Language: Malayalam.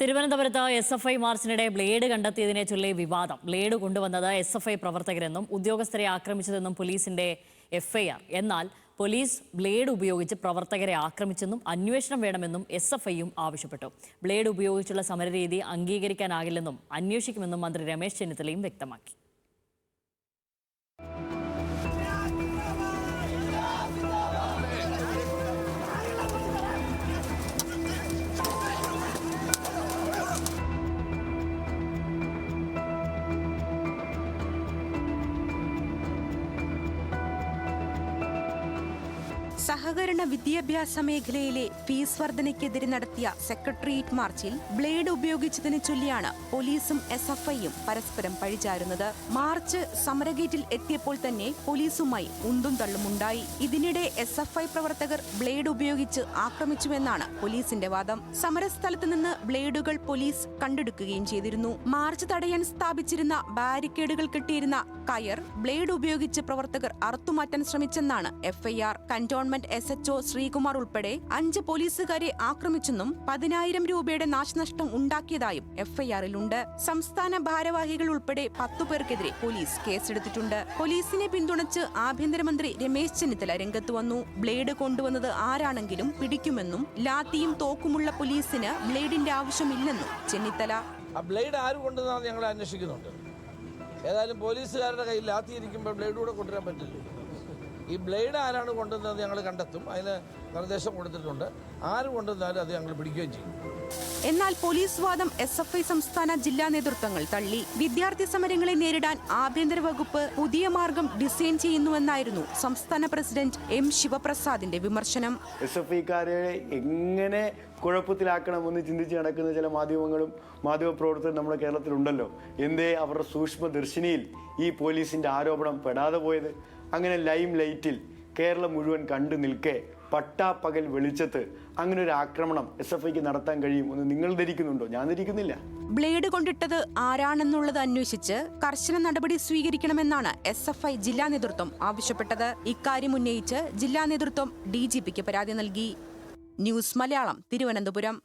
തിരുവനന്തപുരത്ത് SFI മാർച്ചിനിടെ ബ്ലേഡ് കണ്ടെത്തിയതിനെ ചൊല്ലി വിവാദം. ബ്ലേഡ് കൊണ്ടുവന്നത് SFI പ്രവർത്തകരെന്നും ഉദ്യോഗസ്ഥരെ ആക്രമിച്ചതെന്നും പോലീസിന്റെ FIR. എന്നാൽ പോലീസ് ബ്ലേഡ് ഉപയോഗിച്ച് പ്രവർത്തകരെ ആക്രമിച്ചെന്നും അന്വേഷണം വേണമെന്നും SFIയും ആവശ്യപ്പെട്ടു. ബ്ലേഡ് ഉപയോഗിച്ചുള്ള സമരരീതി അംഗീകരിക്കാനാകില്ലെന്നും അന്വേഷിക്കുമെന്നും മന്ത്രി രമേശ് ചെന്നിത്തലയും വ്യക്തമാക്കി. സഹകരണ വിദ്യാഭ്യാസ മേഖലയിലെ ഫീസ് വർധനയ്ക്കെതിരെ നടത്തിയ സെക്രട്ടേറിയറ്റ് മാർച്ചിൽ ബ്ലേഡ് ഉപയോഗിച്ചതിനെ ചൊല്ലിയാണ് പോലീസും SFIയും പരസ്പരം പഴിചാരുന്നത്. മാർച്ച് സമരഗേറ്റിൽ എത്തിയപ്പോൾ തന്നെ പോലീസുമായി ഉന്തും തള്ളുമുണ്ടായി. ഇതിനിടെ SFI പ്രവർത്തകർ ബ്ലേഡ് ഉപയോഗിച്ച് ആക്രമിച്ചുവെന്നാണ് പോലീസിന്റെ വാദം. സമരസ്ഥലത്ത് നിന്ന് ബ്ലേഡുകൾ പോലീസ് കണ്ടെടുക്കുകയും ചെയ്തിരുന്നു. മാർച്ച് തടയാൻ സ്ഥാപിച്ചിരുന്ന ബാരിക്കേഡുകൾ കെട്ടിയിരുന്ന കയർ ബ്ലേഡ് ഉപയോഗിച്ച് പ്രവർത്തകർ അറുത്തുമാറ്റാൻ ശ്രമിച്ചെന്നാണ് FIR. കന്റോൺമെന്റ് SHO ശ്രീകുമാർ ഉൾപ്പെടെ 5 പോലീസുകാരെ ആക്രമിച്ചെന്നും 10,000 രൂപയുടെ നാശനഷ്ടം ഉണ്ടാക്കിയതായും FIR-ലുണ്ട്. സംസ്ഥാന ഭാരവാഹികൾ ഉൾപ്പെടെ 10 പേർക്കെതിരെ പോലീസ് കേസെടുത്തിട്ടുണ്ട്. പോലീസിനെ പിന്തുണച്ച് ആഭ്യന്തരമന്ത്രി രമേശ് ചെന്നിത്തല രംഗത്ത് വന്നു. ബ്ലേഡ് കൊണ്ടുവന്നത് ആരാണെങ്കിലും പിടിക്കുമെന്നും ലാത്തിയും തോക്കുമുള്ള പോലീസിന് ബ്ലേഡിന്റെ ആവശ്യമില്ലെന്നും ചെന്നിത്തല. ബ്ലേഡ് ആര് കൊണ്ടുവന്നാണ് ഞങ്ങൾ അന്വേഷിക്കുന്നുണ്ട്. ഏതായാലും പോലീസുകാരുടെ കയ്യിൽ ലാത്തിയിരിക്കുമ്പോൾ ബ്ലേഡ് കൂടെ കൊണ്ടുവരാൻ പറ്റില്ല. ഈ ബ്ലേഡ് ആരാണ് കൊണ്ടുവന്നത് ഞങ്ങൾ കണ്ടെത്തും. അതിന് നിർദ്ദേശം കൊടുത്തിട്ടുണ്ട്. ആര് കൊണ്ടുവന്നാലും അത് ഞങ്ങൾ പിടിക്കുകയും ചെയ്യും. എന്നാൽ പോലീസ് വാദം SFI സംസ്ഥാന ജില്ലാ നേതൃത്വങ്ങൾ തള്ളി. വിദ്യാർത്ഥി സമരങ്ങളെ നേരിടാൻ ആഭ്യന്തര വകുപ്പ് പുതിയ മാർഗം ഡിസൈൻ ചെയ്യുന്നുവെന്നായിരുന്നു സംസ്ഥാന പ്രസിഡന്റ് M ശിവപ്രസാദിന്റെ വിമർശനം. SFIക്കാരെ എങ്ങനെ കുഴപ്പത്തിലാക്കണമെന്ന് ചിന്തിച്ച് നടക്കുന്ന ചില മാധ്യമപ്രവർത്തകർ നമ്മുടെ കേരളത്തിലുണ്ടല്ലോ. എന്തേ അവരുടെ സൂക്ഷ്മ ദർശിനിയിൽ ഈ പോലീസിന്റെ ആരോപണം പെടാതെ പോയത്? അങ്ങനെ ലൈം ലൈറ്റിൽ കേരളം മുഴുവൻ കണ്ടു നിൽക്കെ പട്ടാപ്പകൽ വെളിച്ചത്ത് അങ്ങനെ ഒരു ആക്രമണം SFIക്ക് നടത്താൻ കഴിയുമെന്ന് നിങ്ങൾ ധരിക്കുന്നുണ്ടോ? ഞാൻ ധരിക്കുന്നില്ല. ബ്ലേഡ് കൊണ്ടിട്ടത് ആരാണെന്നുള്ളത് അന്വേഷിച്ച് കർശന നടപടി സ്വീകരിക്കണമെന്നാണ് SFI ജില്ലാ നേതൃത്വം ആവശ്യപ്പെട്ടത്. ഇക്കാര്യം ഉന്നയിച്ച് ജില്ലാ നേതൃത്വം DGPക്ക് പരാതി നൽകി. ന്യൂസ് മലയാളം, തിരുവനന്തപുരം.